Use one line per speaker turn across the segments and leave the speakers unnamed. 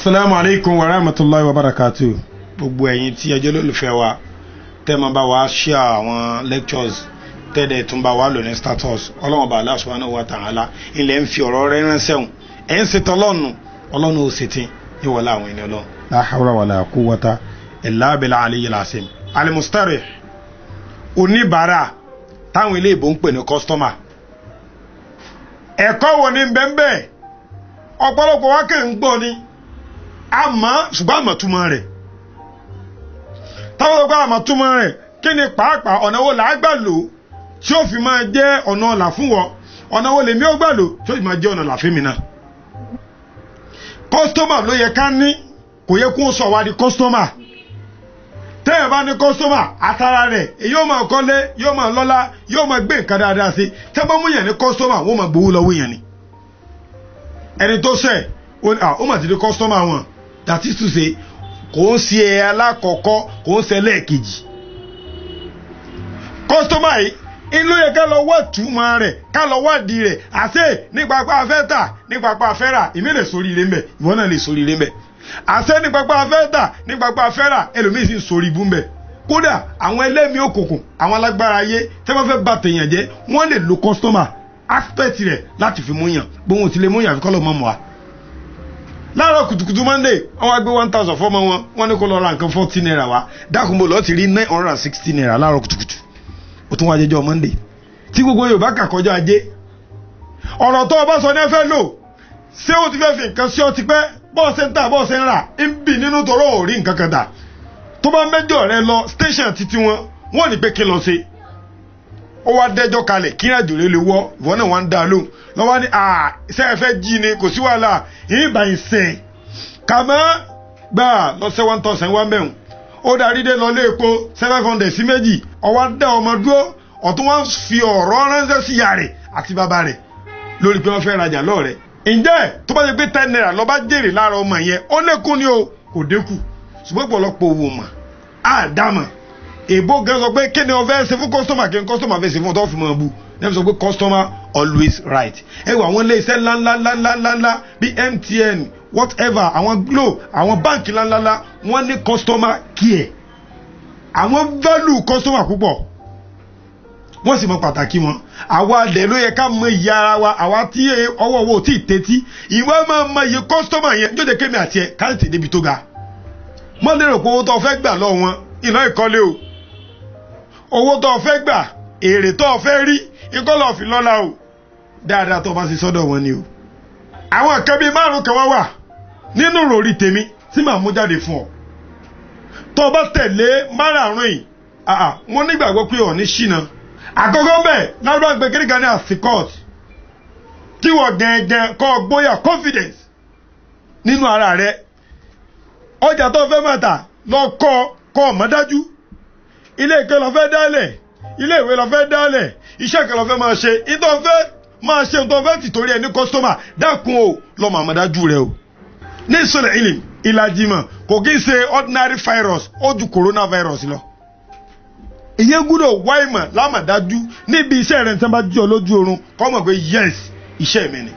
Assalamu alaikum wa rahmatullahi wa barakatuh. Gbogbo ẹ̀yin tí ẹjọ́ lólùfẹ́ wa tẹ́ máa bá wa share àwọn lectures tẹ́lẹ̀ tún bá wa lò ní status Ọlọ́run bá Allah subhanahu wa ta'ala ilẹ̀ ń fi ọ̀rọ̀ rẹ̀ ránṣẹ́ hùn ẹ̀ ń ṣètò Ọlọ́run ó ṣètì ìwọlá àwọn ènìyàn lọ. La hawla wala quwwata illa billahi aliyyil azim. Al-mustarih oníbàárà táwọn ilé ìbò ń pè ní customer. Ẹ̀kọ́ wo ni bẹ́ẹ̀ ọ̀pọ̀lọpọ̀ wa kàn ń gbọ́ ni àmọ́ ṣùgbọ́n àmọ̀túmọ̀ rẹ̀ táwọn ọgbà àmọ̀túmọ̀ rẹ̀ kí ni pàápàá ọ̀nà wo là á gbà lò tí ó fi máa jẹ́ ọ̀nà ọ̀là fún wọn ọ̀nà wo lèmi ó gbà lò tí ó fi máa jẹ́ ọ̀nà ọ̀là fún mi náà. Kọ́sítọ́mà ló yẹ ká ní kò yẹ kó sọ wá di kọ́sítọ́mà tẹ́yẹ̀ bá ní kọ́sítọ́mà àtàrà rẹ̀ yóò máa kọ́lé yóò máa lọ́lá yóò máa gbé nǹkan dáadáa sí tẹ́ bá mú yẹn ní kọ́sítọ́mà wọ́n máa gbowó lọ́wọ́ yẹn ni ẹni tó sẹ̀ ó mà ti di kọ́sítọ́mà wọn that is to say kò ń ṣe alákọ̀ọ́kọ́ kò ń ṣe lẹ́ẹ̀kejì kọ́sítọ́mà yìí inú yẹ ká lọ wá túmọ̀ rẹ̀ ká lọ wádìí rẹ̀ àṣẹ nípa pa afẹ́ tà nípa pa afẹ́ rà ìmí lè sórí ire mbẹ̀ ìwọ náà lè sórí ire mbẹ̀ àṣẹ nípa pa afẹ́ tà nípa pa afẹ́ rà ẹlòmíì sì ń sórí ibú mbẹ̀ kódà àwọn ẹlẹ́mìí òkùnkùn àwọn alágbára ayé tẹ́ wọ́n fẹ́ bà tèèyàn jẹ́ wọ́n lè lo kọ́sítọ́mà aspect rẹ̀ láti fi mú yàn bóun ti lè mú yàn àfikọ́ lọ́ mọ́ wa. láàárọ̀ kùtùkùtù Monday wọ́n wá gbé 1000 fọ́mọ wọ́n ní kó lọ ra nǹkan 40 naira wá dákùnbó lọ́ọ́ ti rí 960 naira láàárọ̀ kùtùkùtù ó tún wá jẹjọ́ Monday tí gbogbo Yorùbá kà kọjá ajé ọ̀rọ̀ tó o bá sọ ní ẹ fẹ́ lò ṣé o ti fẹ́ fi nǹkan sí ọ ti pẹ́ bọ́ọ̀sẹ̀ ń tà bọ́ọ̀sẹ̀ ń rà ń bì nínú tọrọ ò rí nǹkan kan dà tó bá mẹ́jọ rẹ lọ station títí wọ́n ní pé kí lọ ṣe ó wá dẹ́jọ́ kalẹ̀ kí ìrìnàjò rẹ lè wọ́ ìwọ náà wá ń dá a lóhùn lọ́wọ́ ní ṣé ẹ fẹ́ jí ni kò sí wàhálà yìí bá yìí sẹ́ẹ̀ kàmá gbà lọ́sẹ̀ 1000 wá mẹ́hùn ó darí dé lọ lé epo 700 sí méjì ọwọ́ dá ọmọ dúró ọ̀tún wọ́n fi ọ̀rọ̀ ránṣẹ́ sí ìyá rẹ̀ àti bàbá rẹ̀ lórí pé wọ́n fẹ́ rajà lọ́ọ̀rẹ́ ǹjẹ́ tó bá ti pé 10 naira lọ́ba jèrè lára ọmọ yẹn ó lékún ni o kò dínkù ṣùgbọ́n ọ̀pọ̀lọpọ̀ owó mọ̀ àdámọ̀ èbó gan sọ pé kí ni o fẹ́ ṣe fún kọ́sítọ́mà kí ni kọ́sítọ́mà fẹ́ ṣe fún ọ̀tọ́ fi mọ̀ bú ẹ̀ sọ pé customer always right ẹ wọ àwọn ilé iṣẹ́ ńláńláńláńláńlá bíi MTN whatever àwọn Glo àwọn báǹkì ńláńláńlá wọ́n ní customer care àwọn value customer púpọ̀ wọ́n sì mọ pàtàkì wọn àwa dẹ̀ ló yẹ ká mọ ìyá ara wa àwa tí ọwọ́ owó tí ì tẹ́tí ìwọ máa mọ iye customer yẹn jóde kémi àti ẹ̀ káàtì débi tó ga mọ́ lérò pé owó tó fẹ́ gbà lọ́wọ́ wọn iná ìkọ́lé o owó tó fẹ́ gbà èrè tó fẹ́ rí ìkọ́lọ̀ fi lọ́la o dáadáa tó bá sì sọ́dọ̀ wọn ni o àwọn nǹkan bíi 5 kan wà nínú ròrí tèmi tí màá mú jáde fún ọ tó bá tẹ̀lé 5 yìí wọ́n nígbàgbọ́ pé ọ̀ ní ṣìnà àkọ́kọ́ bẹ́ẹ̀ lárúbá gbé kékeré ní àsìkọ́t tí wọ́n gẹ̀ẹ́gẹ́ kọ́ gbóyà confidence nínú ara rẹ̀ ọjà tó fẹ́ máa tà lọ kọ́ ọ̀mọ́dájú ilé ìké lọ fẹ́ dálẹ̀ ilé ìwé lọ fẹ́ dálẹ̀ iṣẹ́ kan lọ fẹ́ máa ṣe ìtọ́ fẹ́ máa ṣe tó fẹ́ tìtorí ẹni kọ́sítọ́mà dákun o lọ́mọ àmọ́dájú rẹ o ní ìsọ̀lẹ̀ ìlì ìlàjì mọ̀ kò kí ń ṣe ordinary virus ó ju coronavirus lọ ìyẹn gbúdọ̀ wá ìmọ̀ lámàdájú níbi iṣẹ́ rẹ̀ tí wọ́n bá jí ọ lójú oorun kọ́ mọ̀ pé yes iṣẹ́ mi ni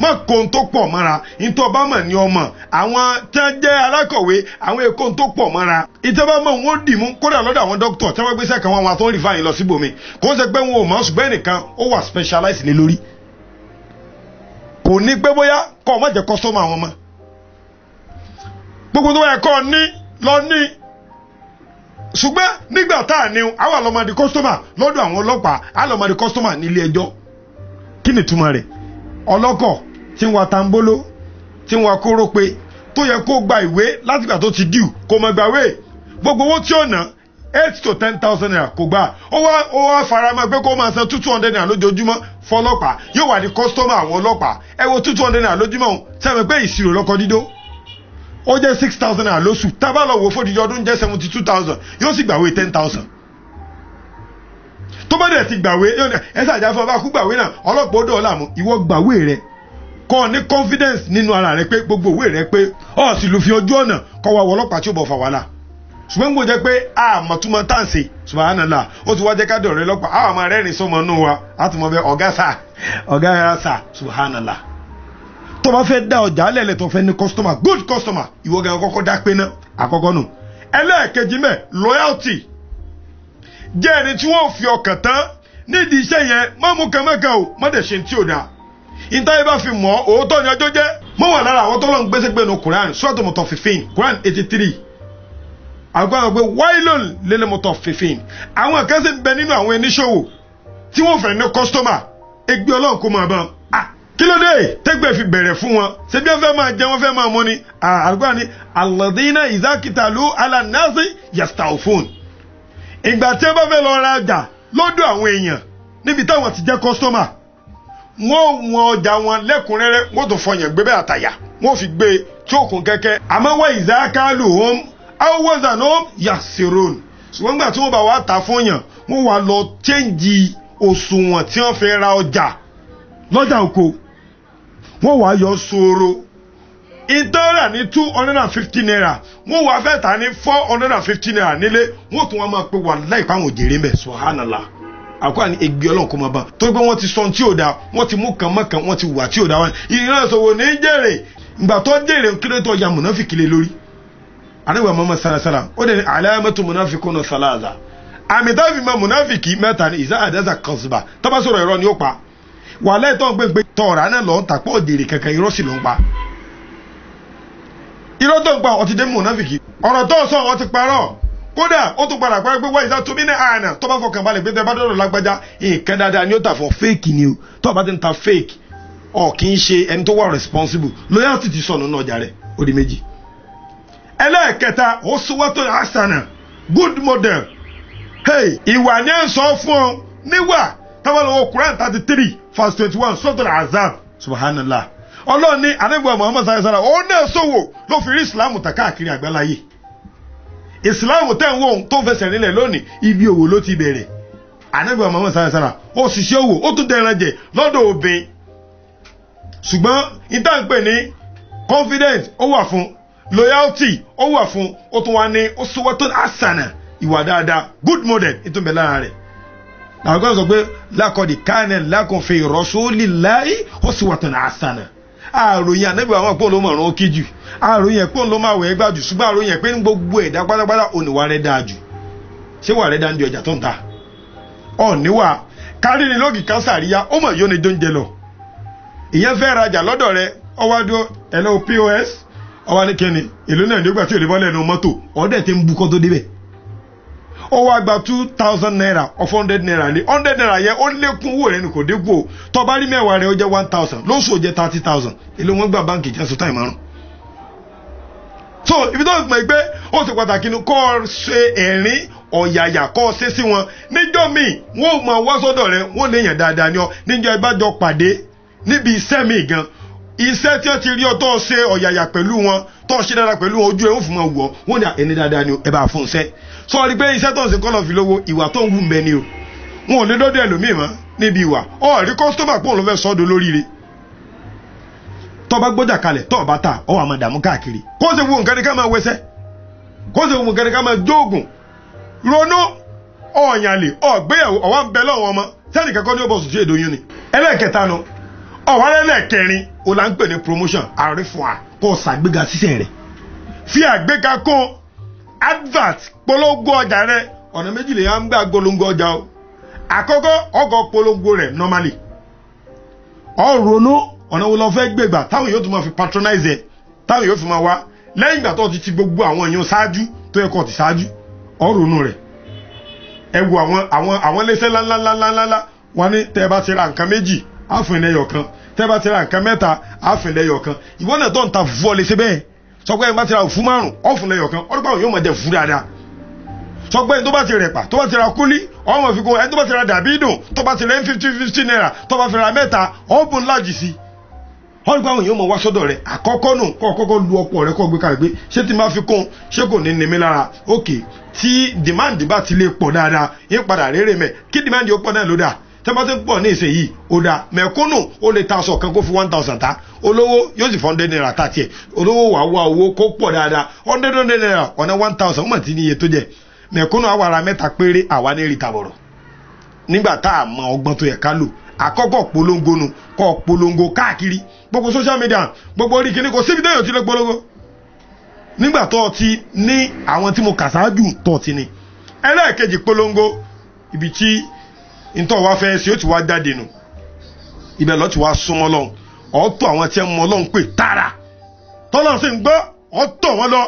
mọ̀ kó n tó pọ̀ mọ́ra nítorí ọba mọ̀ ní ọmọ àwọn tí wọ́n jẹ́ alákọ̀wé àwọn èkó n tó pọ̀ mọ́ra ìjọba mọ̀ wọ́n dì mú kódà lọ́dọ̀ àwọn dókítà tí wọ́n gbéṣẹ́ kan wọn tó ń rí fáyín lọ síbòmí kò ń ṣe pé wọn ò mọ̀ ṣùgbọ́n ẹnìkan ó wà specialize lé lórí kò ní pé bóyá kọ́ ọ má jẹ́ customer àwọn mọ́ gbogbo tó yẹ kọ́ ọ ní lọ ní ṣùgbọ́n nígbà tá à ní àwọn àlọ́mọdé kọ́sítọ́mà lọ́dọ̀ àwọn ọlọ́pàá àlọ́mọdé kọ́sítọ́mà nílé ẹjọ́ kí ni túmọ̀ rẹ̀ ọlọ́kọ̀ tí ń wa tambolo tí ń wa kórópè tó yẹ kó gba ìwé látìgbà tó ti dìú kó mọ gbàwé gbogbo owó tí ó ná 8 to 10,000 naira kò gbà ó wá faramọ́ pé kó máa san 200 naira lójoojúmọ́ fọlọ́pàá yóò wà ní kọ́sítọ́mà àwọn ọlọ́pàá ẹ wo 200 naira lójúmọ́ sẹ́mi pé ìṣirò lọ́kọ́ dídó ó jẹ́ 6,000 naira lóṣù tábà lọ wò fòdìdí ọdún jẹ́ 72,000 yóò sì gbàwé 10,000 tó bá dẹ̀ ti gbàwé ẹ̀sà àjáfẹ́ ọba kú gbàwé náà ọlọ́pàá ó dọ̀ọ́lá mú ìwọ gbàwé rẹ kọ́ ní confidence nínú ara rẹ pé gbogbo òwe rẹ pé ọ̀ sì lù fi ojú ọ̀nà kọ́ wa wọ ọlọ́pàá tí ó bọ̀ fà wàhálà ṣùgbọ́n gbọ́dọ̀ jẹ́ pé àmọ̀túmọ̀ tàǹsì subhanallah ó ti wá jẹ́ ká dọ̀rẹ́ lọ́pàá àwọn ọmọ rẹ́rìn sọmọ nù wa á tún mọ bẹ ọ̀gá sà subhanallah tó bá fẹ́ dá ọjà lẹ́lẹ̀ tó fẹ́ ní customer good customer ìwọ gan kọ́kọ́ dá pé ná àkọ́kọ́ nù. ẹlẹ́ẹ̀kejì mẹ́ loyalty jẹ́ ẹni tí wọ́n fi ọkàn tán nídìí iṣẹ́ yẹn má mú kẹ́mẹ́kẹ́ o má dẹ̀ ṣe tí ò dáa ìtayé bá fi mọ̀ òótọ́ ni ọjọ́ jẹ́ mọ́ wà lára àwọn tọ́lọ́ ń gbèsè gbé nu Quran Suratu Mutaffifin Quran 83 àgbàdo pé wailun lil mutaffifin àwọn akẹ́sẹ̀ ń bẹ nínú àwọn oníṣòwò tí wọ́n fẹ́ ní kọ́sítọ́mà ẹgbẹ́ ọlọ́run kó máa bá kí ló dé tẹ́gbẹ́ fi bẹ̀rẹ̀ fún wọn ṣé bí wọ́n fẹ́ máa jẹ wọ́n fẹ́ máa mọ́ ni àgbà ni alladhina idha kitalu ala nasi yastawfun ìgbà tí wọ́n bá fẹ́ lọ ra ọjà lọ́dọ̀ àwọn èèyàn níbi táwọn ti jẹ́ kọ́sítọ́mà wọ́n ọjà wọn lẹ́kùnrẹ́rẹ́ wọ́n tó fọyàn gbé bẹ́ẹ̀ àtàyà wọ́n fi gbé tí ó kún kẹ́kẹ́ àmọ́ wọ́n ìzákàlù hom awọ́zànà yasirun ṣùgbọ́n nígbà tí wọ́n bá wá ta fún yàn wọ́n wá lọ chẹ́ǹjì òṣùwọ̀n tí wọ́n fẹ́ ra ọjà lọ́jà oko wọ́n wá yọ sóró ìtọ́ra ní 250 naira wọ́n wá fẹ́ ta ní 450 naira nílé wọ́n tún wá máa pe wà láìpẹ́ àwọn òjèrè ń bẹ̀ subhanallah àkọ́ àní ègbé ọlọ́run kó máa bá torí pé wọ́n ti sọ tí ò dáa wọ́n ti mú kan mọ́kàn wọ́n ti wà tí ò dáa wọn ìran ìṣòwò ní jèrè ìgbà tó jèrè kílé tó ya mùnáfìkì lé lórí àníwá mọ́mọ́ sárasára ó dẹ̀ ní alamatu munafiquna salaza àmì tábì mọ́ mùnáfìkì mẹ́ta ní ìsá àdáza kọ̀sùbà tọ́ba sọ̀rọ̀ ẹ̀rọ ni ó pa wà lẹ́ẹ̀tọ́ ń gbé tọ̀ọ̀rà náà lọ́ọ́ tàpọ̀ òdèrè kankan irọ́ sì ló ń pa irọ́ tó ń pa ọtí dé mùnáfìkì ọ̀rọ̀ tó sọ ọ ti parọ́ kódà ó tún padà pẹ́ pé wáyé sá tóbi ní àná tó bá fọkàn balẹ̀ pé tẹ bá dọ̀rọ̀ lágbájá nǹkan dáadáa ni ó tà fún fake ni o tó bá ti ń ta fake ọ̀ kì í ṣe ẹni tó wà responsible loyalty ti sọnù náà ọjà rẹ̀ ó di méjì. ẹlẹ́ẹ̀kẹta ó sọ́wọ́tò asana good model ìwà ni ẹ̀ ń sọ fún ọ níwà tábàlọ́wọ́ Quran 33 verse 21 sọ́tò azab subhanallah ọlọ́ọ̀ni anábìwá Muhammad sallallahu alaihi wasallam ó náà sọ̀wọ́ ló fi rí Islam ta káàkiri àgbáláyé ìsìláàmù tẹ́ ń wọ́n tó fẹsẹ̀ nílẹ̀ lónìí ibi òwò ló ti bẹ̀rẹ̀ ànábì Muhammad sárasára ó ṣiṣẹ́ òwò ó tún dẹran jẹ lọ́dọ̀ obìnrin ṣùgbọ́n ìtànpẹ̀ ní confidence ó wà fún loyalty ó wà fún ó tún wá ní ó sọ́wọ́ tó asana ìwà dáadáa good model ìtúnbẹ̀ lára rẹ̀ àwọn kan sọ pé lákọ̀dì kánẹ̀ lákọ̀fẹ́ rasulillahi ó sì wà tó asana àròyìn ànábì àwọn pọ̀ ló mọ̀ràn ó kíjù àròyìn ẹ̀pọ̀ ló máa wẹ̀ ẹ́ gbájú ṣùgbọ́n àròyìn ẹ̀pẹ́ ní gbogbo ẹ̀dá pátápátá òníwà rẹ̀ dáa jù ṣé wà rẹ̀ dáa ń di ọjà tó ń ta ọ̀níwà kárí ni lóògì kan sàríyá ó mọ̀ yóò ní jóúnjẹ lọ ìyẹn fẹ́ rajà lọ́dọ̀ rẹ̀ ọwádó ẹ̀lọ́ POS ọwá ní kẹ́ni èlò náà nígbà tí ò lè bọ́ lẹ́nu mọ́tò ọ̀dẹ̀ ti ń bu kọ́ tó débẹ̀ ó wá gba 2,000 naira of 100 naira ní 100 naira yẹn ó lékún owó rẹ̀ ní kò dínkù o tó bá rí mẹ́wàá rẹ̀ ó jẹ́ 1,000 lóṣù ó jẹ́ 30,000 èlò wọn gba báńkì jẹ́ sọ́tà ìmọ̀ràn. so ibi tó ń pè pé ó ti pàtàkì ní kó o ṣe ẹ̀rín ọ̀yàyà kó o ṣe sí wọn níjọ́ míì wọ́n ò mọ wá sọ́dọ̀ rẹ̀ wọ́n lè yàn dáadáa ní ọ níjọ́ ìbájọ́ pàdé níbi iṣẹ́ míì gan iṣẹ́ tí ó ti rí ọ tó ṣe ọ̀yàyà pẹ̀lú wọn tó ṣe dáadáa pẹ̀lú wọn ojú ẹ̀ ń fún wọn wọ̀ wọ́n ní ẹni dáadáa ni ẹ bá fún un ṣẹ́ sọ rí pé iṣẹ́ tó ń ṣe kọ́ lọ́ọ́ fi lówó ìwà tó ń wù mẹ́ ni o wọn ò lè dọ́dọ̀ ẹlòmíì mọ́ níbi ìwà ọ̀ rí kọ́sítọ́mà pọ̀ ló fẹ́ sọ́dọ̀ lóríire tó bá gbọ́jà kalẹ̀ tó bá ta ọ wà máa dààmú káàkiri kó ṣe wo nǹkan ní ká máa wẹsẹ́ kó ṣe wo nǹkan ní ká máa jóògùn ronú ọ̀yànlè ọ̀gbéyàwó ọ̀wá ń bẹ lọ́wọ́ ọmọ sẹ́ni kankan ní ó bọ̀ sùn sí èdè oyún ni ẹlẹ́ẹ̀kẹta nu ọ̀wá lẹ́lẹ́kẹrin o là ń pè ní promotion àrífún à kó o ṣàgbéga sísẹ̀ rẹ̀ fi àgbéga kún advert polongo ọjà rẹ̀ ọ̀nà méjì lè ń gbà polongo ọjà o àkọ́kọ́ ọgọ́ polongo rẹ̀ normally ọ̀rọ̀nù ọ̀nà wo lọ fẹ́ gbégbà táwọn yóò tún máa fi patronize ẹ̀ táwọn yóò fi máa wá lẹ́yìn ìgbà tó ti gbogbo àwọn èèyàn ṣáájú tó yẹ kó ti ṣáájú ọ̀rọ̀nù rẹ̀ ẹ wo àwọn iléeṣẹ́ ńláńláńláńláńlá wọn ní tẹ́ ẹ bá ti ra nǹkan méjì àfún ẹlẹ́yọ̀ kan tẹ́ ẹ bá ti ra nǹkan mẹ́ta àfún ẹlẹ́yọ̀ kan ìwọ náà tó ń ta fúfú ọ lè ṣe bẹ́ẹ̀ sọ pé ẹ bá ti ra fún márùn ọ̀fun ẹlẹ́yọ̀ kan ọdún báwọn yóò máa jẹ fún dáadáa sọ pé ẹni tó bá ti rẹ̀pà tó bá ti ra kúlí ọmọ fi kún ẹni tó bá ti ra dàbí dùn tó bá ti rẹ̀ 50 naira tó bá fi ra mẹ́ta ọ̀bùn lájì sí ọdún báwọn yóò máa wá sọ́dọ̀ rẹ̀ àkọ́kọ́ nù kọ́ kọ́kọ́ lu ọ̀pọ̀ rẹ̀ kọ́ gbé kalẹ̀ pé ṣé tí máa fi kún ṣé kò ní ní lára òkè tí demand bá ti lè pọ̀ dáadáa yín padà rere mẹ́ kí demand yóò pọ̀ náà ló dáa tẹ́bá tó pọ̀ ní ìsẹ̀yìí ó dáa mẹ̀kúnnù ó lè ta aṣọ kan kó fi 1,000 ta olówó yóò sì fọ́n 100 naira ta tiẹ̀ olówó wà wá owó kó pọ̀ dáadáa 100 naira ọ̀nà 1,000 mọ̀ tí níye tó jẹ mẹ̀kúnnù àwàrà mẹ́ta péré àwa ní ìrìtà bọ̀rọ̀ nígbà tá a mọ ọgbọ́n tó yẹ ká lò àkọ́kọ́ polongo nu kọ́ polongo káàkiri gbogbo social media gbogbo orí kìíní kò síbi déyàn tí lè polongo nígbà tó ti ní àwọn tí mo kà sáájú tó ti ní. ẹlẹ́ẹ̀kejì polongo ibi tí ntọ́ wa fẹ́ sí ó ti wá jáde nù ibẹ̀ lọ́ ti wá súnmọ́ lọ́hùn ọ̀tọ̀ àwọn tí ẹ mọ lọ́hùn pé tààrà tọ́lọ́hùn sì ń gbọ́ ọ̀tọ̀ wọn lọ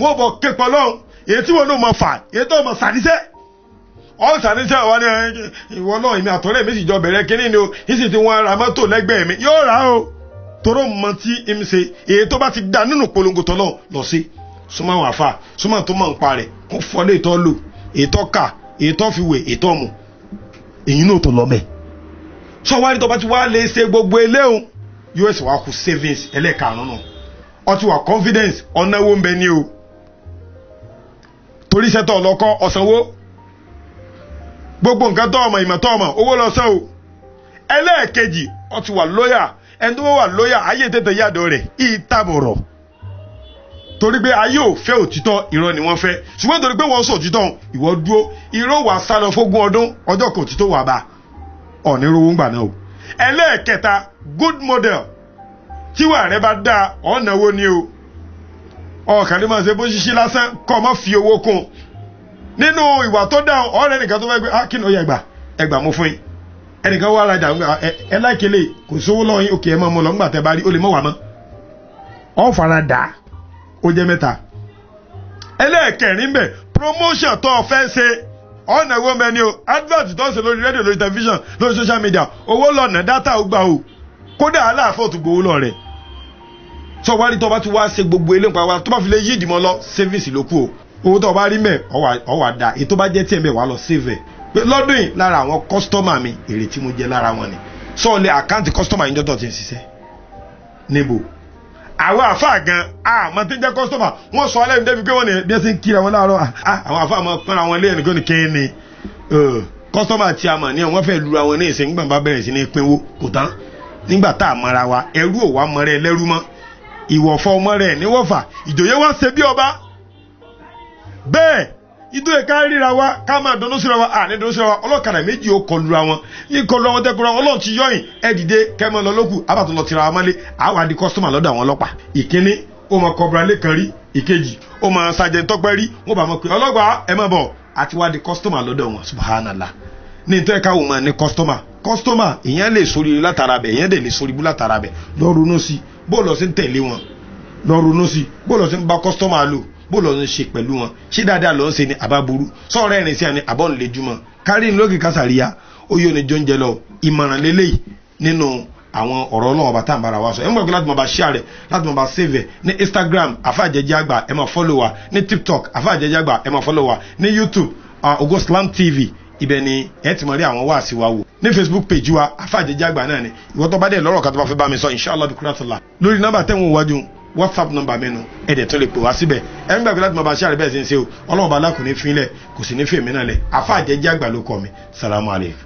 wọn bọ̀ képọ̀ lọ́hùn èyí tí wọn náà mọ̀ fà èyí tó mọ̀ sàdíṣẹ́ ọ̀sàdíṣẹ́ wa ni ìwọ náà èmi àtọ́lẹ̀ mi sì jọ bẹ̀rẹ̀ kínní ni o yìí sì ti wọn ra mọ́tò lẹ́gbẹ̀ẹ́ mi yóò rà o toró mọ tí ń ṣe èyí tó bá ti dá nínú polongo tọ́lọ́ lọ sí súnmọ́ àwọn àfà súnmọ́ tó mọ̀ ń pa rẹ̀ kó fọ́lé ìtọ́ lò èyí tó kà èyí tó fi wè èyí tó mù èyí náà tó lọ mẹ́ sọ wá ní tó bá ti wá lè ṣe gbogbo eléhùn yóò ṣe wá kú savings ẹlẹ́ẹ̀karùn-ún náà ọtí wà confidence ọ̀nàwó ń bẹ ní o torí iṣẹ́ tó ọlọ́kọ́ ọ̀sánwó gbogbo nǹkan tó ọmọ ìmọ̀ tó ọmọ owó lọ sán o ẹlẹ́ẹ̀kejì ọtí wà lóyà ẹni tó wà lóyà ayé tètè yàdọ̀ rẹ̀ ìtàbọ̀rọ̀ torí pé ayé ò fẹ́ òtítọ́ irọ́ ni wọ́n fẹ́ ṣùgbọ́n torí pé wọ́n sọ òtítọ́ ìwọ dúró irọ́ wà sálọ fógún ọdún ọjọ́ kan òtítọ́ wà bá ọ̀ní rówó ń gbà náà o ẹlẹ́ẹ̀kẹta good model tíwà rẹ bá dáa ọ̀nàwó ni o ọ̀kàn ní máa ṣe bó ṣiṣẹ́ lásán kọ́ ọ fi owó kún nínú ìwà tó dáa ọ̀rẹ́ nìkan tó fẹ́ gbé kí ni ó yẹ ẹgbà mú fún yín ẹnìkan wà lájà ẹ láìkélé kò sówó lọ́yìn òkè ẹ mọ́ mọ́ lọ ńgbà tẹ́ bá rí ó lè mọ́ wà mọ́ ọ fara dà ó jẹ́ mẹ́ta ẹlẹ́ẹ̀kẹrin bẹ̀ promotion tó o fẹ́ ṣe ọ̀nàwó mẹ́ni o advert tó ń ṣe lórí rédíò lórí tẹlifíṣàn lórí social media owó lọ́nà dátà ó gbà o kódà aláàfọ̀ tó gbowó lọ rẹ̀ sọ wá rí tó bá ti wá ṣe gbogbo ilé nípa wa tó bá fi lè yí ìdìmọ̀ lọ savings ló kù o owó tó bá rí mẹ́ ọwà dà èyí tó bá jẹ́ tiẹ̀ mẹ́ wà lọ save ẹ̀ pé lọ́dún yìí lára àwọn kọ́sítọ́mà mi èrè tí mo jẹ lára wọn ni sọ́ọ̀lẹ̀ àkáǹtì kọ́sítọ́mà yìí jọ́tọ̀ ti ń ṣiṣẹ́ níbo àwọn àfáà gan àmọ́ tí ń jẹ́ kọ́sítọ́mà wọ́n sọ alẹ́ níbi pé wọ́n ní bí ẹ ti ń kíra wọn láàárọ̀ àwọn àfáà máa pọ́nra wọn lé ẹnìkan ní kéènì kọ́sítọ́mà tí a mọ̀ ní wọ́n fẹ́ lura wọn ní ìsìn nígbà bá bẹ̀rẹ̀ sí ní pínwó kò tán nígbà tá a mara wa ẹrú ò wá mọ́rẹ́ ẹlẹ́rú mọ́ ìwọ̀fọ̀ ọmọ rẹ̀ níwọ̀fà ìjòyè wá ṣe bí ọba bẹ́ẹ̀ ìdúró ká ríra wa ká máa dùnnú síra wa àní dùnnú síra wa ọlọ́kadà méjì ó kọlura wọn yìí kọlura wọn tẹ́kọ̀ọ́ ọlọ́run ti yọ̀yìn ẹ dìde kẹ́mọ́ lọ lókù abàtún lọ tira wa mọ́lé àwọn àdí kọ́sítọ́mà lọ́dọ̀ àwọn ọlọ́pàá ìkíní ó mọ kọbra lẹ́kan rí ìkejì ó mọ sàjẹ́ tọ́pẹ́ rí wọ́n bá mọ̀ pé ọlọ́pàá ẹ má bọ̀ àti wá di kọ́sítọ́mà lọ́dọ̀ wọn subhanallah ní nítorí ká wọ́n máa ní kọ́sítọ́mà ìyẹn lè sórí látara bẹ̀ ìyẹn dẹ̀ lè sórí bú látara bẹ̀ lọ ronú sí bóòlù ọ̀sìn tẹ̀lé wọn lọ ronú sí bóòlù ọ̀sìn bá kọ́sítọ́mà lò bóòlù ọ̀sìn ṣe pẹ̀lú wọn ṣé dáadáa lọ́n ṣe ni àbábúrú sọ̀rọ̀ ẹ̀rìn sí àní àbọ̀ ńlẹ́júmọ́ kárí ní lókè kásàríyá ó yóò ní jọ́njẹ lọ ìmọ̀ràn lélẹ́yìí nínú àwọn ọ̀rọ̀ ọlọ́wọ́ bá tàn bára wa sọ ẹ̀ ń gbàgbé láti máa bá share rẹ̀ láti máa bá save ẹ̀ ní Instagram àfàjẹjẹ àgbà ẹ̀ máa follow wa ní TikTok àfàjẹjẹ àgbà ẹ̀ máa follow wa ní YouTube Ògo Slam TV ibẹ̀ ni ẹ ti mọ̀ rí àwọn wáàsí wa wò ní Facebook page wa àfàjẹjẹ àgbà náà ni ìwọ tó bá dé lọ́rọ̀ kan tó bá fẹ́ bá mi sọ inshallah bikuratullah lórí nọ́mbà tẹ́wọ̀n wájú WhatsApp nọ́mbà mi nu ẹ̀dẹ̀ tó lè pè wá síbẹ̀ ẹ̀ ń gbàgbé láti máa bá share bẹ́ẹ̀ sí ń ṣe o ọlọ́run bá lákùnrin fínlẹ̀ kò sì ní fèmí náà lẹ̀ àfàjẹjẹ àgbà ló kọ́ mi salamu alaykum.